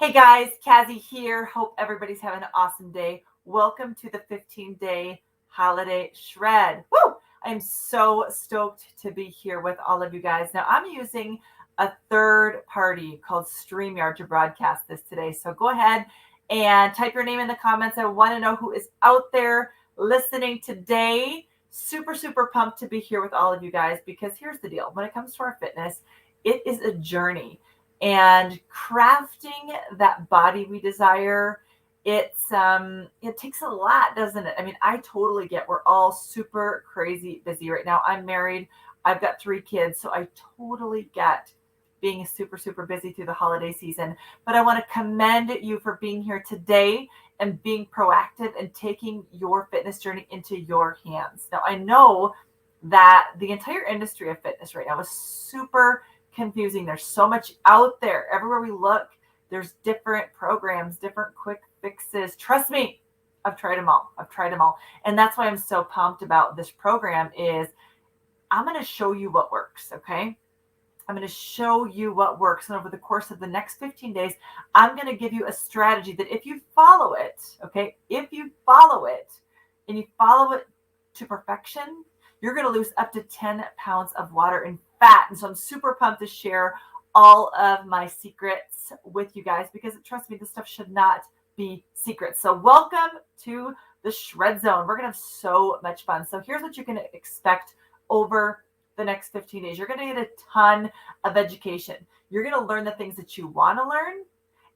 Hey guys, Kazzi here. Hope everybody's having an awesome day. Welcome to the 15-day holiday shred. Woo! I'm so stoked to be here with all of you guys. Now, I'm using a third party called StreamYard to broadcast this today. So go ahead and type your name in the comments. I want to know who is out there listening today. Super, super pumped to be here with all of you guys because here's the deal. When it comes to our fitness, it is a journey. And crafting that body we desire, it takes a lot, doesn't it? I mean, I totally get we're all super crazy busy right now. I'm married. I've got 3 kids, so I totally get being super, super busy through the holiday season. But I want to commend you for being here today and being proactive and taking your fitness journey into your hands. Now, I know that the entire industry of fitness right now is super confusing. There's so much out there. Everywhere we look, there's different programs, different quick fixes. Trust me, I've tried them all. And that's why I'm so pumped about this program is I'm going to show you what works, okay? I'm going to show you what works. And over the course of the next 15 days, I'm going to give you a strategy that if you follow it, okay, if you follow it and you follow it to perfection, you're going to lose up to 10 pounds of water and fat. And so I'm super pumped to share all of my secrets with you guys because trust me, this stuff should not be secret. So welcome to the Shred Zone. We're going to have so much fun. So here's what you can expect over the next 15 days. You're going to get a ton of education. You're going to learn the things that you want to learn.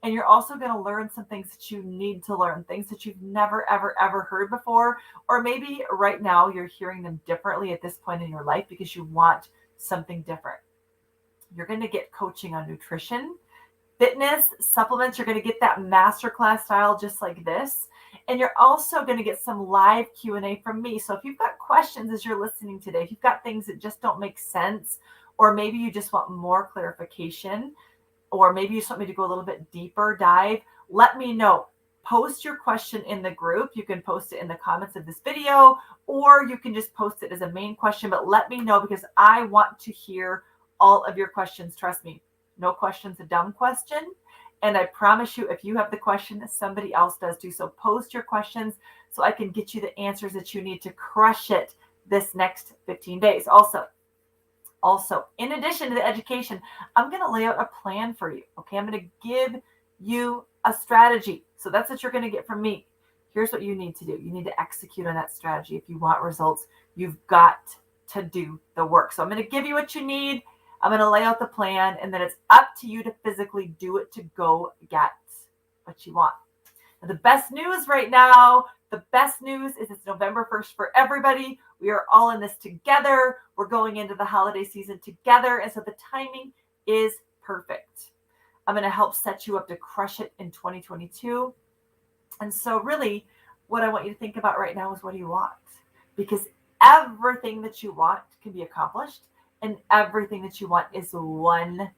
And you're also going to learn some things that you need to learn, things that you've never, ever heard before. Or maybe right now you're hearing them differently at this point in your life because you want something different. You're going to get coaching on nutrition, fitness, supplements. You're going to get that masterclass style just like this. And you're also going to get some live Q&A from me. So if you've got questions as you're listening today, if you've got things that just don't make sense, or maybe you just want more clarification, or maybe you just want me to go a little bit deeper dive, let me know. Post your question in the group. You can post it in the comments of this video, or you can just post it as a main question, but let me know because I want to hear all of your questions. Trust me, no question's a dumb question. And I promise you, if you have the question, somebody else does too. So post your questions so I can get you the answers that you need to crush it this next 15 days. Also, in addition to the education, I'm going to lay out a plan for you. Okay, I'm going to give you a strategy. So that's what you're going to get from me. Here's what you need to do. You need to execute on that strategy. If you want results, you've got to do the work. So I'm going to give you what you need. I'm going to lay out the plan, and then it's up to you to physically do it to go get what you want. Now, the best news right now, is it's November 1st for everybody. We are all in this together. We're going into the holiday season together. And so the timing is perfect. I'm going to help set you up to crush it in 2022. And so really what I want you to think about right now is what do you want? Because everything that you want can be accomplished. And everything that you want is one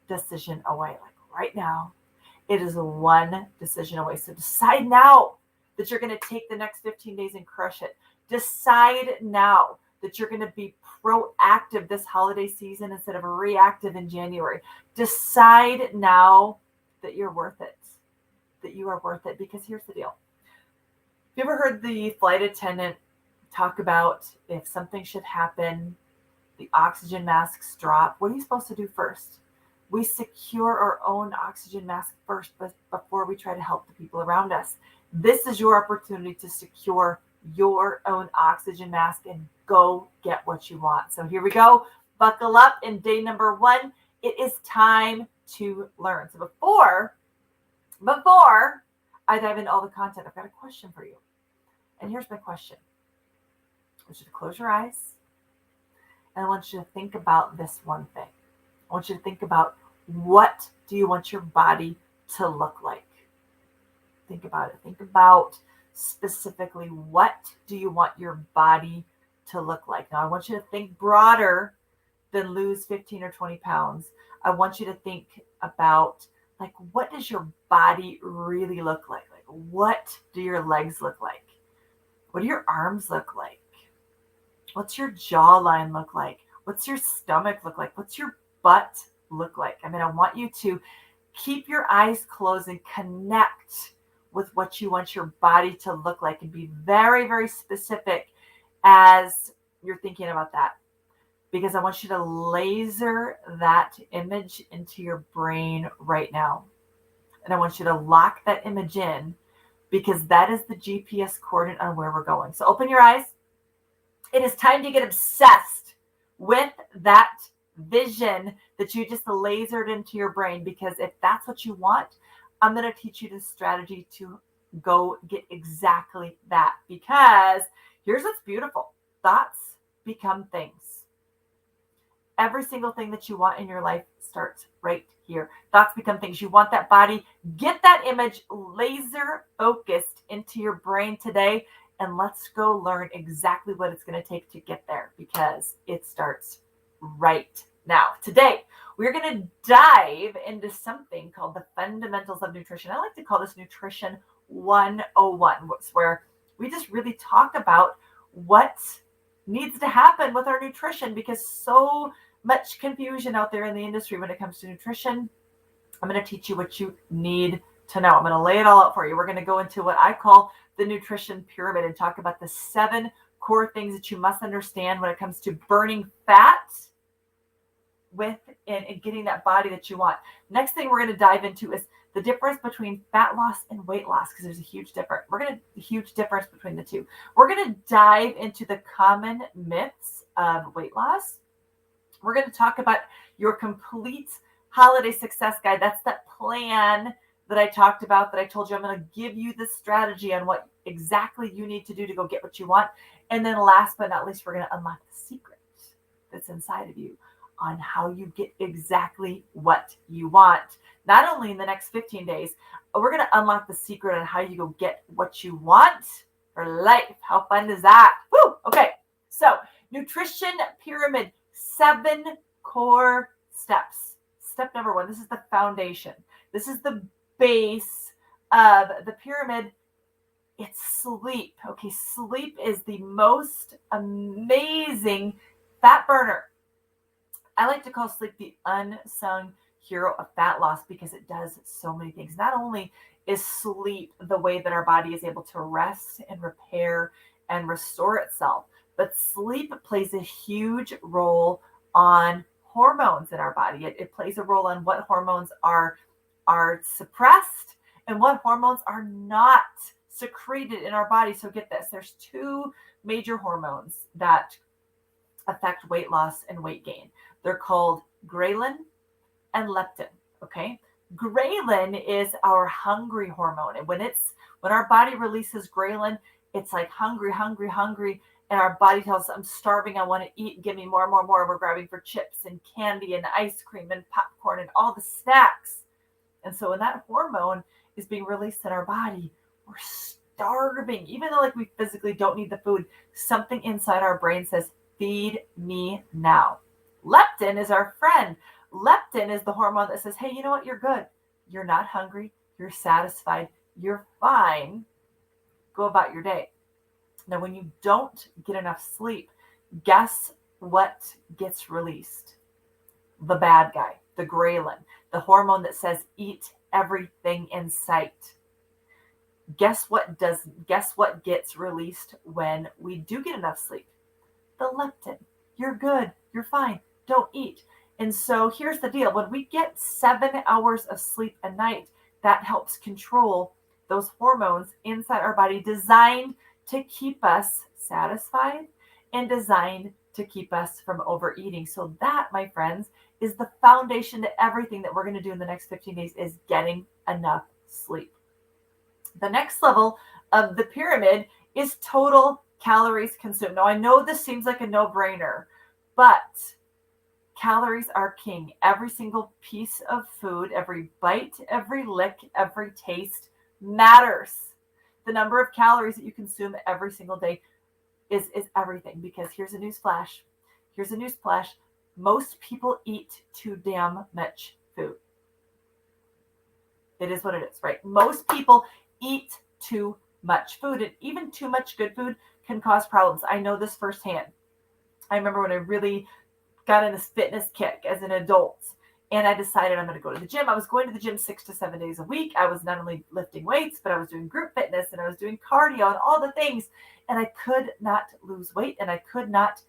decision away. Like right now, it is one decision away. So decide now that you're going to take the next 15 days and crush it. Decide now that you're going to be proactive this holiday season instead of reactive in January. Decide now that you're worth it, that you are worth it. Because here's the deal. Have you ever heard the flight attendant talk about if something should happen, the oxygen masks drop? What are you supposed to do first? We secure our own oxygen mask first before we try to help the people around us. This is your opportunity to secure your own oxygen mask and go get what you want. So here we go. Buckle up. In day number 1, it is time to learn. So before I dive into all the content, I've got a question for you. And here's my question. I want you to close your eyes. And I want you to think about this one thing. I want you to think about, what do you want your body to look like? Think about it. Think about specifically, what do you want your body to look like? Now, I want you to think broader than lose 15 or 20 pounds. I want you to think about, like, what does your body really look like? Like, what do your legs look like? What do your arms look like? What's your jawline look like? What's your stomach look like? What's your butt look like? I mean, I want you to Keep your eyes closed and connect with what you want your body to look like, and be very, very specific as you're thinking about that, because I want you to laser that image into your brain right now. And I want you to lock that image in, because that is the GPS coordinate on where we're going. So open your eyes. It is time to get obsessed with that vision that you just lasered into your brain, because if that's what you want, I'm going to teach you the strategy to go get exactly that. Because here's what's beautiful: thoughts become things. Every single thing that you want in your life starts right here. Thoughts become things. You want that body, get that image laser focused into your brain today, and let's go learn exactly what it's going to take to get there, because it starts right now. Today, we're going to dive into something called the fundamentals of nutrition. I like to call this Nutrition 101, where we just really talk about what needs to happen with our nutrition, because so much confusion out there in the industry when it comes to nutrition. I'm going to teach you what you need to know. I'm going to lay it all out for you. We're going to go into what I call the nutrition pyramid and talk about the 7 core things that you must understand when it comes to burning fat with and getting that body that you want. Next thing we're going to dive into is the difference between fat loss and weight loss, because there's a huge difference. Huge difference between the two. We're going to dive into the common myths of weight loss. We're going to talk about your complete holiday success guide. That's that plan that I talked about, that I told you I'm going to give you the strategy on what exactly you need to do to go get what you want. And then last but not least, we're going to unlock the secret that's inside of you on how you get exactly what you want. Not only in the next 15 days, we're going to unlock the secret on how you go get what you want for life. How fun is that? Woo! Okay, so nutrition pyramid, 7 core steps. Step number 1, this is the foundation. This is the base of the pyramid. It's sleep. Okay, sleep is the most amazing fat burner. I like to call sleep the unsung hero of fat loss, because it does so many things. Not only is sleep the way that our body is able to rest and repair and restore itself, but sleep plays a huge role on hormones in our body. It plays a role on what hormones are suppressed and what hormones are not secreted in our body. So get this, there's 2 major hormones that affect weight loss and weight gain. They're called ghrelin and leptin. Okay, ghrelin is our hungry hormone, and when our body releases ghrelin, it's like hungry, and our body tells us, I'm starving, I want to eat, give me more. We're grabbing for chips and candy and ice cream and popcorn and all the snacks. And so when that hormone is being released in our body, we're starving, even though like we physically don't need the food. Something inside our brain says, feed me now. Leptin is our friend. Leptin is the hormone that says, hey, you know what? You're good. You're not hungry. You're satisfied. You're fine. Go about your day. Now, when you don't get enough sleep, guess what gets released? The bad guy, the ghrelin, the hormone that says eat everything in sight. Guess what gets released when we do get enough sleep? The leptin. You're good. You're fine. Don't eat. And so here's the deal. When we get 7 hours of sleep a night, that helps control those hormones inside our body, designed to keep us satisfied and designed to keep us from overeating. So that, my friends, is the foundation to everything that we're going to do in the next 15 days, is getting enough sleep. The next level of the pyramid is total calories consumed. Now, I know this seems like a no-brainer, but calories are king. Every single piece of food, every bite, every lick, every taste matters. The number of calories that you consume every single day is everything, because here's a news flash. Most people eat too damn much food. It is what it is, right? Most people eat too much food, and even too much good food can cause problems. I know this firsthand. I remember when I really got in this fitness kick as an adult, And I decided I'm going to go to the gym. I was going to the gym 6 to 7 days a week. I was not only lifting weights, but I was doing group fitness and I was doing cardio and all the things. And I could not lose weight and I could not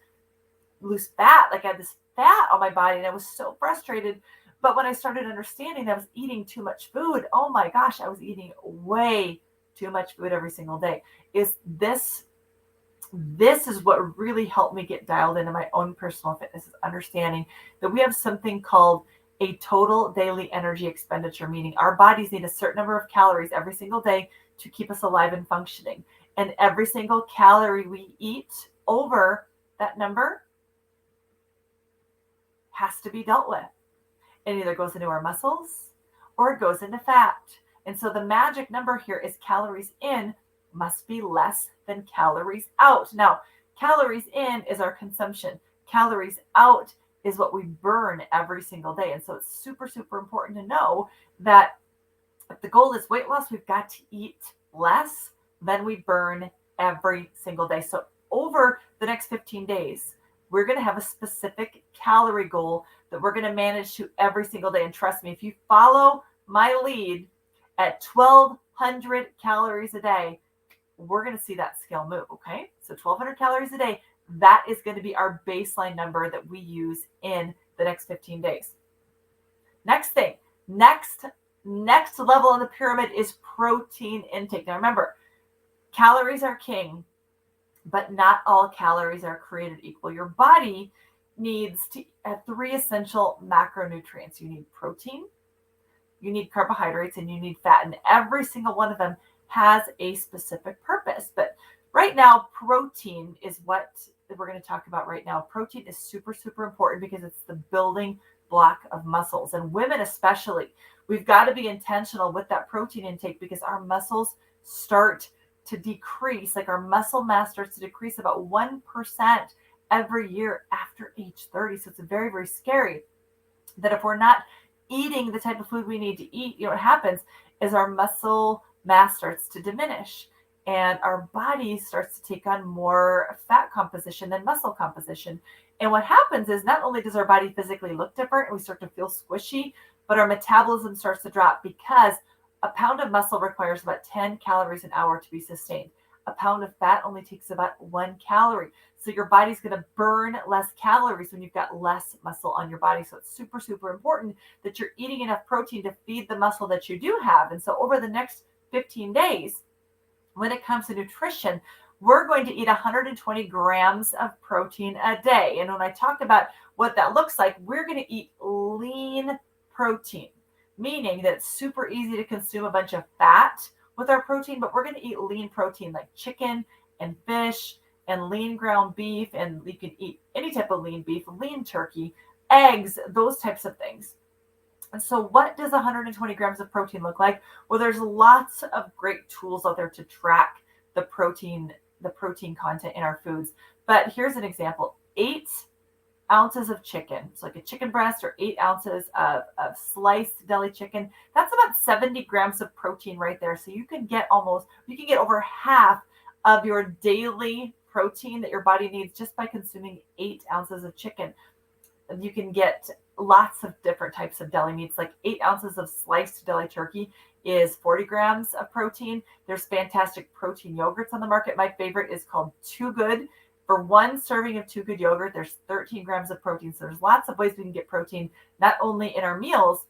lose fat. Like I had this fat on my body and I was so frustrated. But when I started understanding that I was eating too much food, oh my gosh, I was eating way too much food every single day. This is what really helped me get dialed into my own personal fitness, is understanding that we have something called a total daily energy expenditure, meaning our bodies need a certain number of calories every single day to keep us alive and functioning. And every single calorie we eat over that number has to be dealt with. It either goes into our muscles or it goes into fat. And so the magic number here is calories in must be less than calories out. Now, calories in is our consumption. Calories out is what we burn every single day. And so it's super, super important to know that if the goal is weight loss, we've got to eat less than we burn every single day. So over the next 15 days, we're going to have a specific calorie goal that we're going to manage to every single day. And trust me, if you follow my lead at 1,200 calories a day, we're going to see that scale move. Okay. So 1,200 calories a day, that is going to be our baseline number that we use in the next 15 days. Next thing, next level on the pyramid is protein intake. Now remember, calories are king, but not all calories are created equal. Your body needs to have 3 essential macronutrients. You need protein, you need carbohydrates, and you need fat. And every single one of them has a specific purpose. But right now, protein is what we're going to talk about right now. Protein is super, super important because it's the building block of muscles. And women especially, we've got to be intentional with that protein intake because our muscles start to decrease, like our muscle mass starts to decrease about 1% every year after age 30. So it's very, very scary that if we're not eating the type of food we need to eat, what happens is our muscle mass starts to diminish and our body starts to take on more fat composition than muscle composition. And what happens is not only does our body physically look different and we start to feel squishy, but our metabolism starts to drop because a pound of muscle requires about 10 calories an hour to be sustained. A pound of fat only takes about 1 calorie. So your body's going to burn less calories when you've got less muscle on your body. So it's super, super important that you're eating enough protein to feed the muscle that you do have. And so over the next 15 days, when it comes to nutrition, we're going to eat 120 grams of protein a day. And when I talk about what that looks like, we're going to eat lean protein, meaning that it's super easy to consume a bunch of fat with our protein, but we're going to eat lean protein like chicken and fish and lean ground beef. And you can eat any type of lean beef, lean turkey, eggs, those types of things. And so what does 120 grams of protein look like? Well, there's lots of great tools out there to track the protein content in our foods. But here's an example. 8 ounces of chicken, so like a chicken breast, or 8 ounces of sliced deli chicken. That's about 70 grams of protein right there. So you can get over half of your daily protein that your body needs just by consuming 8 ounces of chicken. You can get lots of different types of deli meats, like 8 ounces of sliced deli turkey is 40 grams of protein. There's fantastic protein yogurts on the market. My favorite is called Too Good. For 1 serving of Too Good yogurt, there's 13 grams of protein. So there's lots of ways we can get protein, not only in our meals,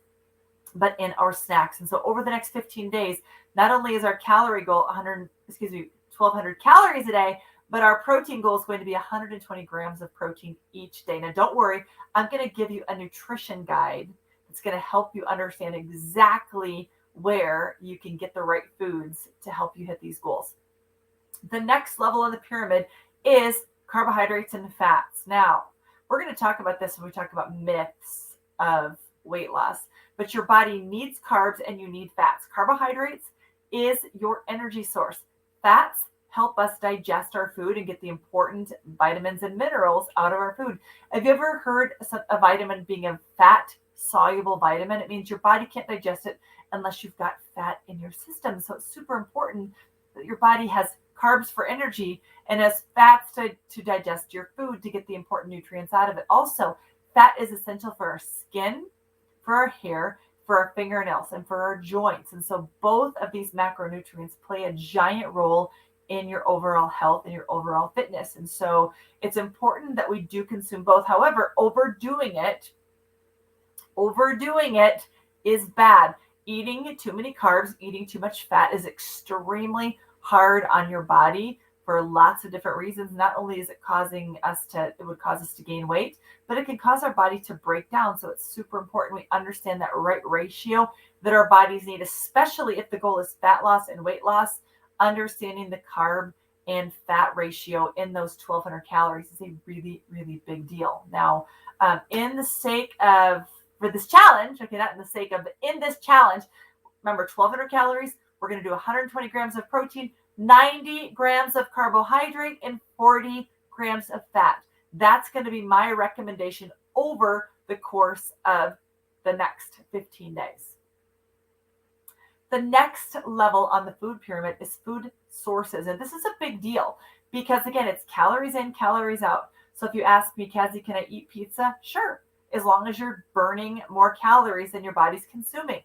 but in our snacks. And so over the next 15 days, not only is our calorie goal 1,200 calories a day, but our protein goal is going to be 120 grams of protein each day. Now, don't worry, I'm going to give you a nutrition guide that's going to help you understand exactly where you can get the right foods to help you hit these goals. The next level of the pyramid is carbohydrates and fats. Now, we're going to talk about this when we talk about myths of weight loss, but your body needs carbs and you need fats. Carbohydrates is your energy source. Fats help us digest our food and get the important vitamins and minerals out of our food. Have you ever heard a vitamin being a fat-soluble vitamin? It means your body can't digest it unless you've got fat in your system. So it's super important that your body has carbs for energy and has fats to digest your food to get the important nutrients out of it. Also, fat is essential for our skin, for our hair, for our fingernails, and for our joints. And so both of these macronutrients play a giant role in your overall health and your overall fitness. And so it's important that we do consume both. However, overdoing it is bad. Eating too many carbs, eating too much fat is extremely hard on your body for lots of different reasons. Not only is it it would cause us to gain weight, but it can cause our body to break down. So it's super important we understand that right ratio that our bodies need, especially if the goal is fat loss and weight loss. Understanding the carb and fat ratio in those 1,200 calories is a really, really big deal. Now, in the sake of for this challenge, okay, not in the sake of, but in this challenge, remember 1,200 calories, we're going to do 120 grams of protein, 90 grams of carbohydrate, and 40 grams of fat. That's going to be my recommendation over the course of the next 15 days. The next level on the food pyramid is food sources. And this is a big deal because, again, it's calories in, calories out. So if you ask me, Kazzi, can I eat pizza? Sure, as long as you're burning more calories than your body's consuming.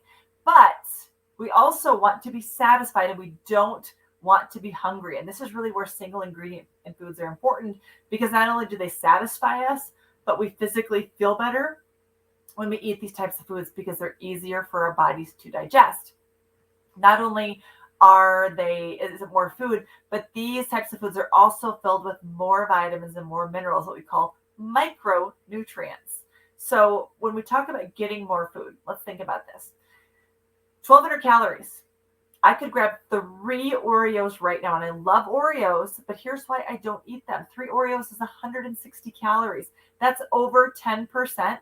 But we also want to be satisfied and we don't want to be hungry. And this is really where single ingredient foods are important because not only do they satisfy us, but we physically feel better when we eat these types of foods because they're easier for our bodies to digest. Not only is it more food, but these types of foods are also filled with more vitamins and more minerals, what we call micronutrients. So when we talk about getting more food, let's think about this. 1,200 calories. I could grab 3 Oreos right now, and I love Oreos, but here's why I don't eat them. 3 Oreos is 160 calories. That's over 10%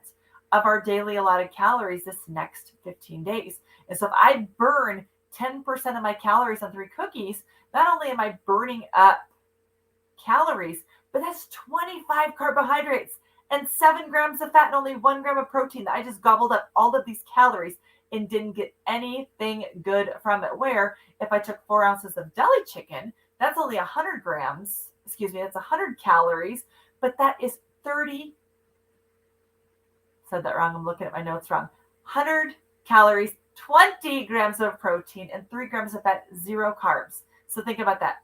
of our daily allotted calories this next 15 days. And so if I burn 10% of my calories on 3 cookies, not only am I burning up calories, but that's 25 carbohydrates and 7 grams of fat and only 1 gram of protein that I just gobbled up all of these calories and didn't get anything good from it. Where if I took 4 ounces of deli chicken, that's only 100 grams, that's 100 calories, but that is 30, said that wrong, I'm looking at my notes wrong, 100 calories, 20 grams of protein, and 3 grams of fat, 0 carbs. So think about that.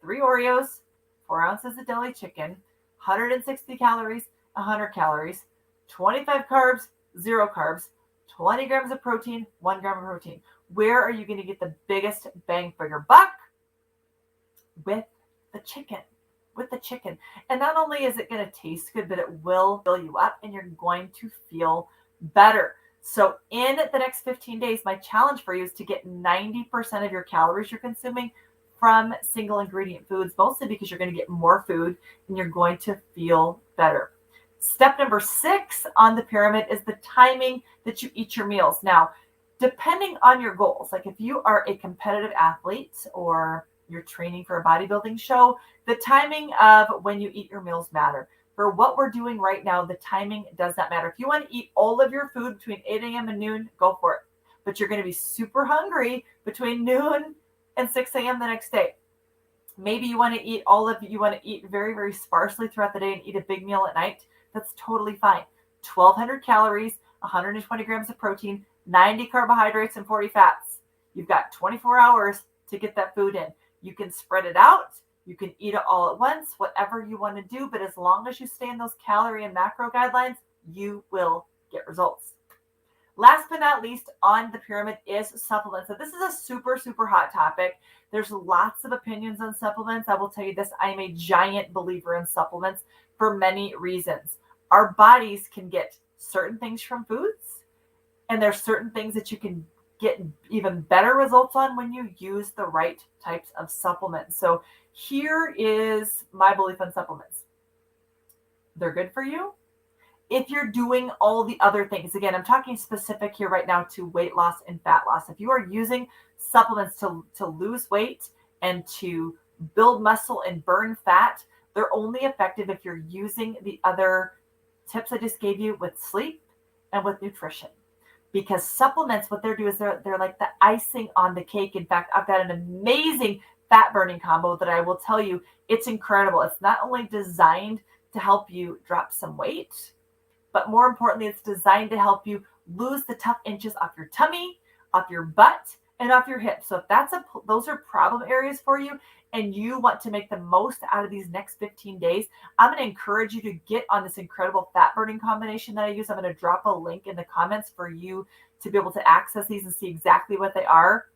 3 Oreos, 4 ounces of deli chicken, 160 calories, 100 calories, 25 carbs, 0 carbs, 20 grams of protein, 1 gram of protein. Where are you going to get the biggest bang for your buck? With the chicken. And not only is it going to taste good, but it will fill you up and you're going to feel better. So in the next 15 days, my challenge for you is to get 90% of your calories you're consuming from single ingredient foods, mostly because you're going to get more food and you're going to feel better. Step number 6 on the pyramid is the timing that you eat your meals. Now, depending on your goals, like if you are a competitive athlete or you're training for a bodybuilding show, the timing of when you eat your meals matter. For what we're doing right now, the timing does not matter. If you want to eat all of your food between 8 a.m. and noon, go for it. But you're going to be super hungry between noon and 6 a.m. the next day. Maybe you want to eat very, very sparsely throughout the day and eat a big meal at night. That's totally fine. 1,200 calories, 120 grams of protein, 90 carbohydrates, and 40 fats. You've got 24 hours to get that food in. You can spread it out. You can eat it all at once, whatever you want to do. But as long as you stay in those calorie and macro guidelines, you will get results. Last but not least on the pyramid is supplements. So this is a super, super hot topic. There's lots of opinions on supplements. I will tell you this, I am a giant believer in supplements for many reasons. Our bodies can get certain things from foods, and there's certain things that you can get even better results on when you use the right types of supplements. So here is my belief on supplements. They're good for you if you're doing all the other things. Again, I'm talking specific here right now to weight loss and fat loss. If you are using supplements to lose weight and to build muscle and burn fat, they're only effective if you're using the other tips I just gave you with sleep and with nutrition. Because supplements, what they do is they're like the icing on the cake. In fact, I've got an amazing fat burning combo that I will tell you, it's incredible. It's not only designed to help you drop some weight, but more importantly, it's designed to help you lose the tough inches off your tummy, off your butt, and off your hips. So if those are problem areas for you and you want to make the most out of these next 15 days, I'm going to encourage you to get on this incredible fat burning combination that I use. I'm going to drop a link in the comments for you to be able to access these and see exactly what they are.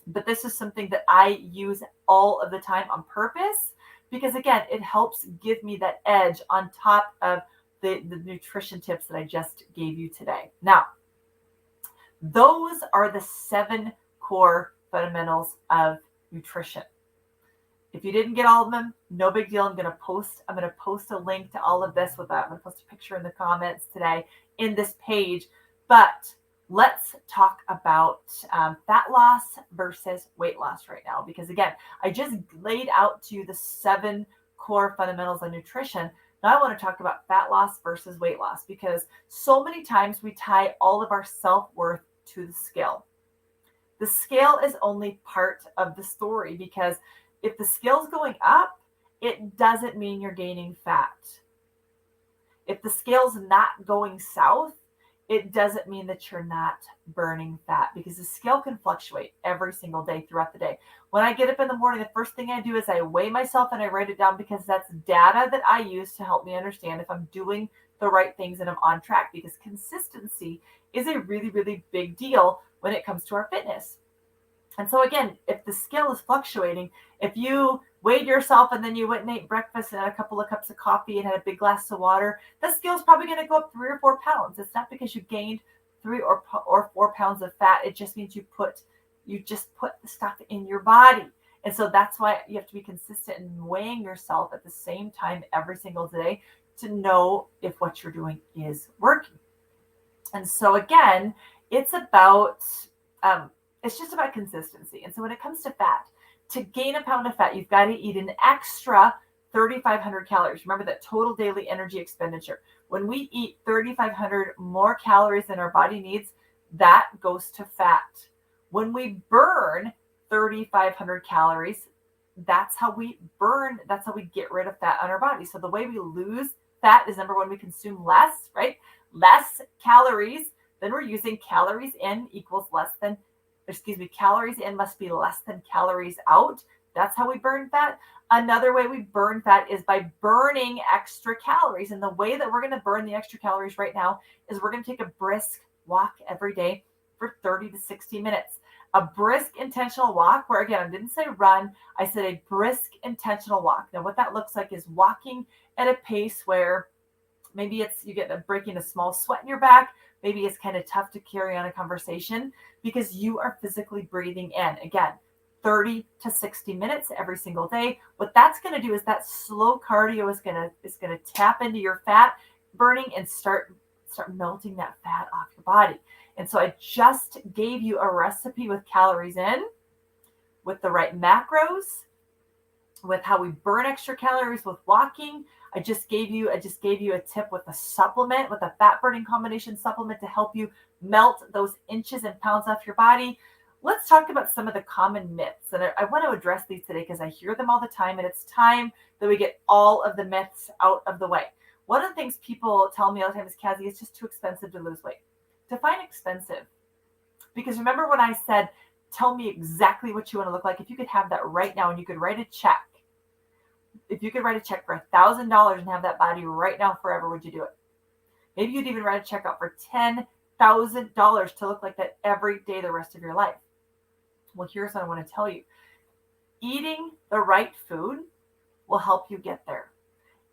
But this is something that I use all of the time on purpose because, again, it helps give me that edge on top of the nutrition tips that I just gave you today. Now, those are the 7 core fundamentals of nutrition. If you didn't get all of them, no big deal. I'm going to post a link to all of this with that. I'm going to post a picture in the comments today in this page. But let's talk about fat loss versus weight loss right now. Because again, I just laid out to you the 7 core fundamentals of nutrition. Now I want to talk about fat loss versus weight loss because so many times we tie all of our self-worth to the scale. The scale is only part of the story because if the scale's going up, it doesn't mean you're gaining fat. If the scale's not going south, it doesn't mean that you're not burning fat because the scale can fluctuate every single day throughout the day. When I get up in the morning, the first thing I do is I weigh myself and I write it down because that's data that I use to help me understand if I'm doing the right things and I'm on track because consistency is a really, really big deal when it comes to our fitness. And so again, if the scale is fluctuating, if you weighed yourself and then you went and ate breakfast and had a couple of cups of coffee and had a big glass of water, the scale is probably going to go up 3 or 4 pounds. It's not because you gained 3 or 4 pounds of fat. It just means you just put the stuff in your body. And so that's why you have to be consistent in weighing yourself at the same time every single day to know if what you're doing is working. And so again, it's just about consistency. And so when it comes to fat, to gain a pound of fat, you've got to eat an extra 3,500 calories. Remember that total daily energy expenditure. When we eat 3,500 more calories than our body needs, that goes to fat. When we burn 3,500 calories, that's how we get rid of fat on our body. So the way we lose fat is number one, we consume less, right? Less calories than we're using. Calories in must be less than calories out. That's how we burn fat. Another way we burn fat is by burning extra calories. And the way that we're going to burn the extra calories right now is we're going to take a brisk walk every day for 30 to 60 minutes. A brisk intentional walk where, again, I didn't say run. I said a brisk intentional walk. Now, what that looks like is walking at a pace where maybe you get breaking a small sweat in your back. Maybe it's kind of tough to carry on a conversation because you are physically breathing in. Again, 30 to 60 minutes every single day. What that's going to do is that slow cardio is going to tap into your fat burning and start melting that fat off your body. And so I just gave you a recipe with calories in, with the right macros, with how we burn extra calories with walking. I just gave you a tip with a supplement, with a fat burning combination supplement to help you melt those inches and pounds off your body. Let's talk about some of the common myths. And I want to address these today because I hear them all the time, and it's time that we get all of the myths out of the way. One of the things people tell me all the time is, Kazzi, it's just too expensive to lose weight. Define expensive. Because remember when I said, tell me exactly what you want to look like. If you could have that right now and you could write a check. If you could write a check for $1,000 and have that body right now forever, would you do it? Maybe you'd even write a check out for $10,000 to look like that every day the rest of your life. Well, here's what I want to tell you. Eating the right food will help you get there.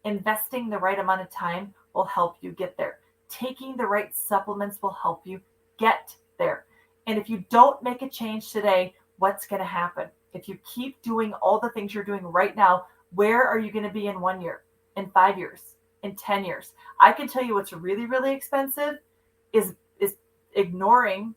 Investing the right amount of time will help you get there. Taking the right supplements will help you get there. And if you don't make a change today, what's going to happen? If you keep doing all the things you're doing right now, where are you going to be in 1 year, in 5 years, in 10 years? I can tell you what's really, really expensive is ignoring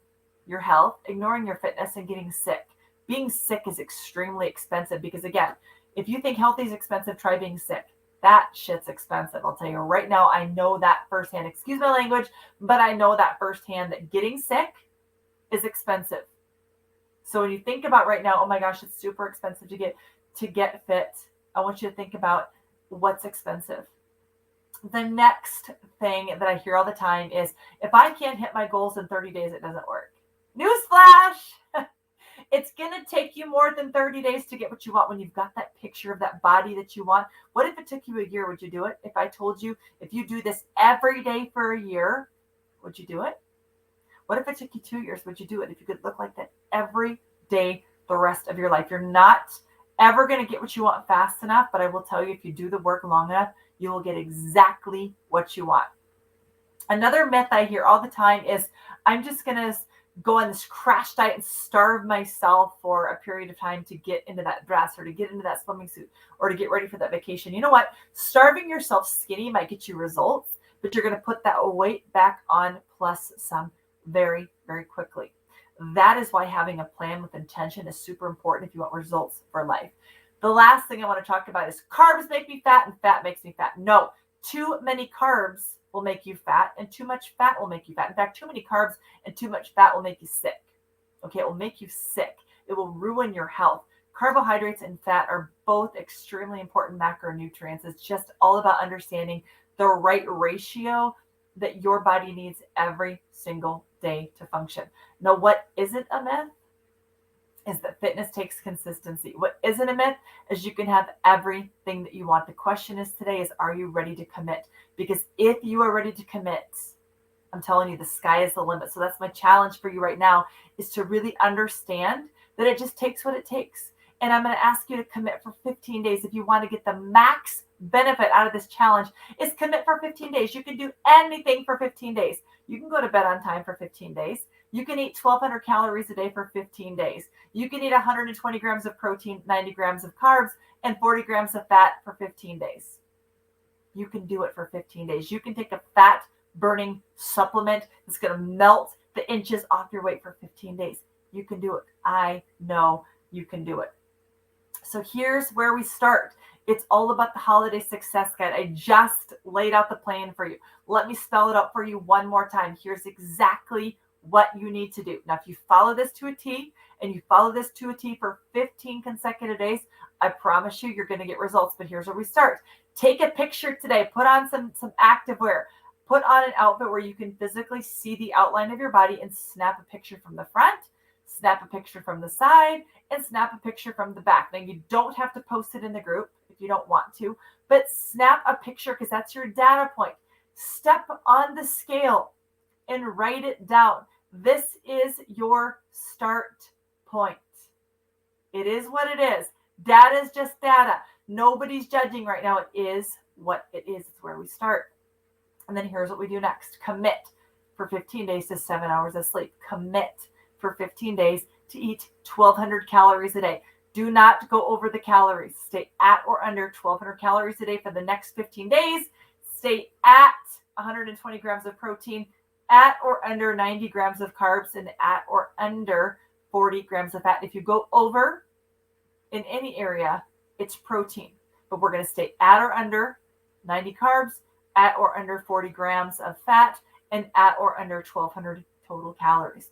your health, ignoring your fitness, and getting sick. Being sick is extremely expensive because, again, if you think healthy is expensive, try being sick. That shit's expensive. I'll tell you right now, I know that firsthand. Excuse my language, but I know that firsthand that getting sick is expensive. So when you think about right now, oh my gosh, it's super expensive to get fit. I want you to think about what's expensive. The next thing that I hear all the time is, if I can't hit my goals in 30 days, it doesn't work. Newsflash! It's going to take you more than 30 days to get what you want when you've got that picture of that body that you want. What if it took you a year? Would you do it? If I told you, if you do this every day for a year, would you do it? What if it took you 2 years? Would you do it? If you could look like that every day the rest of your life? You're not ever going to get what you want fast enough, but I will tell you, if you do the work long enough, you will get exactly what you want. Another myth I hear all the time is, I'm just going to go on this crash diet and starve myself for a period of time to get into that dress or to get into that swimming suit or to get ready for that vacation. You know what? Starving yourself skinny might get you results, but you're going to put that weight back on plus some very, very quickly. That is why having a plan with intention is super important if you want results for life. The last thing I want to talk about is, carbs make me fat and fat makes me fat. No, too many carbs will make you fat and too much fat will make you fat. In fact, too many carbs and too much fat will make you sick. Okay, it will make you sick. It will ruin your health. Carbohydrates and fat are both extremely important macronutrients. It's just all about understanding the right ratio that your body needs every single day to function. Now, what isn't a myth is that fitness takes consistency. What isn't a myth is you can have everything that you want. The question is today is, are you ready to commit? Because if you are ready to commit, I'm telling you, the sky is the limit. So that's my challenge for you right now, is to really understand that it just takes what it takes. And I'm going to ask you to commit for 15 days. If you want to get the max benefit out of this challenge, is commit for 15 days. You can do anything for 15 days. You can go to bed on time for 15 days. You can eat 1,200 calories a day for 15 days. You can eat 120 grams of protein, 90 grams of carbs, and 40 grams of fat for 15 days. You can do it for 15 days. You can take a fat burning supplement that's going to melt the inches off your weight for 15 days. You can do it. I know you can do it. So here's where we start. It's all about the holiday success guide. I just laid out the plan for you. Let me spell it out for you one more time. Here's exactly what you need to do. Now, if you follow this to a T and you follow this to a T for 15 consecutive days, I promise you're going to get results. But here's where we start. Take a picture today. Put on some activewear. Put on an outfit where you can physically see the outline of your body and snap a picture from the front, snap a picture from the side, and snap a picture from the back. Now, you don't have to post it in the group if you don't want to, but snap a picture because that's your data point. Step on the scale and write it down. This is your start point. It is what it is. Data is just data. Nobody's judging right now. It is what it is. It's where we start. And then here's what we do next. Commit for 15 days to 7 hours of sleep. Commit for 15 days to eat 1,200 calories a day. Do not go over the calories. Stay at or under 1,200 calories a day for the next 15 days. Stay at 120 grams of protein, at or under 90 grams of carbs, and at or under 40 grams of fat. If you go over in any area, it's protein. But we're going to stay at or under 90 carbs, at or under 40 grams of fat, and at or under 1,200 total calories.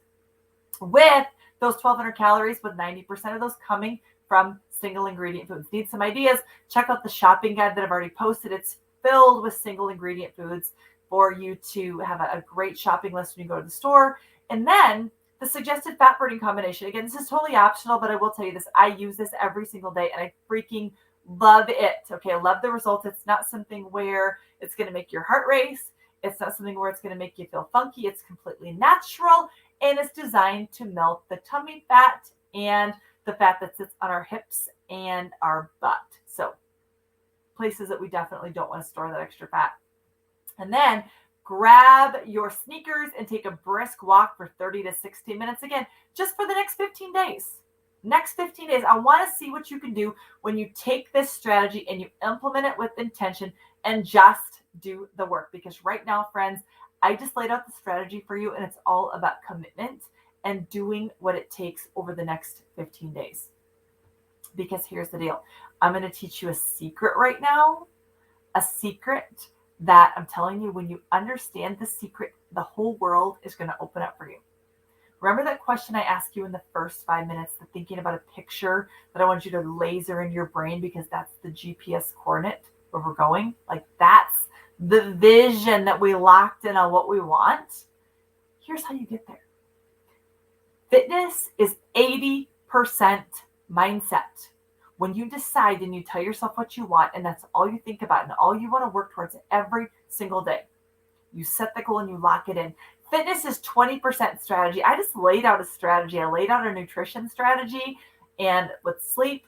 With those 1,200 calories, with 90% of those coming from single ingredient foods. Need some ideas? Check out the shopping guide that I've already posted. It's filled with single ingredient foods for you to have a great shopping list when you go to the store. And then the suggested fat burning combination. Again, this is totally optional, but I will tell you this. I use this every single day and I freaking love it. Okay, I love the results. It's not something where it's going to make your heart race. It's not something where it's going to make you feel funky. It's completely natural, and it's designed to melt the tummy fat and the fat that sits on our hips and our butt. So places that we definitely don't want to store that extra fat. And then grab your sneakers and take a brisk walk for 30 to 60 minutes. Again, just for the next 15 days. Next 15 days, I want to see what you can do when you take this strategy and you implement it with intention and just do the work. Because right now, friends, I just laid out the strategy for you, and it's all about commitment and doing what it takes over the next 15 days. Because here's the deal. I'm going to teach you a secret right now, a secret that I'm telling you, when you understand the secret, the whole world is going to open up for you. Remember that question I asked you in the first 5 minutes, the thinking about a picture that I want you to laser in your brain because that's the GPS coordinate where we're going? Like that's the vision that we locked in on what we want, here's how you get there. Fitness is 80% mindset. When you decide and you tell yourself what you want, and that's all you think about and all you want to work towards every single day, you set the goal and you lock it in. Fitness is 20% strategy. I just laid out a strategy. I laid out a nutrition strategy and with sleep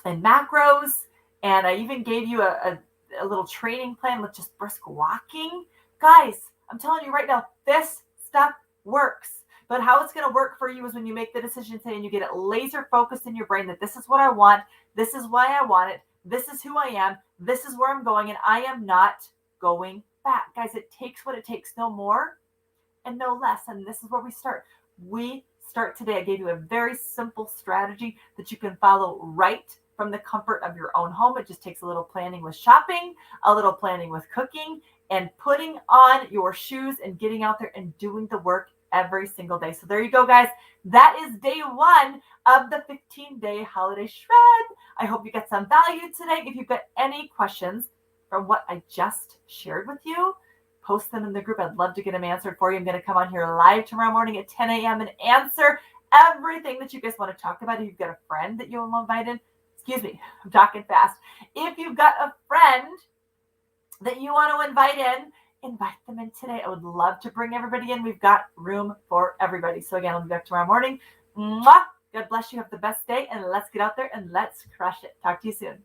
and macros. And I even gave you a little training plan with just brisk walking. Guys, I'm telling you right now, this stuff works. But how it's going to work for you is when you make the decision today and you get it laser focused in your brain that this is what I want. This is why I want it. This is who I am. This is where I'm going. And I am not going back. Guys, it takes what it takes, no more and no less. And this is where we start. We start today. I gave you a very simple strategy that you can follow right from the comfort of your own home. It just takes a little planning with shopping, a little planning with cooking, and putting on your shoes and getting out there and doing the work every single day. So there you go, guys. That is day one of the 15-day holiday shred. I hope you get some value today. If you've got any questions from what I just shared with you, post them in the group. I'd love to get them answered for you. I'm going to come on here live tomorrow morning at 10 a.m. and answer everything that you guys want to talk about. If you've got a friend that you want to invite in, excuse me, I'm talking fast. If you've got a friend that you want to invite them in today. I would love to bring everybody in. We've got room for everybody. So again, I'll be back tomorrow morning. Mwah! God bless you. Have the best day, and let's get out there and let's crush it. Talk to you soon.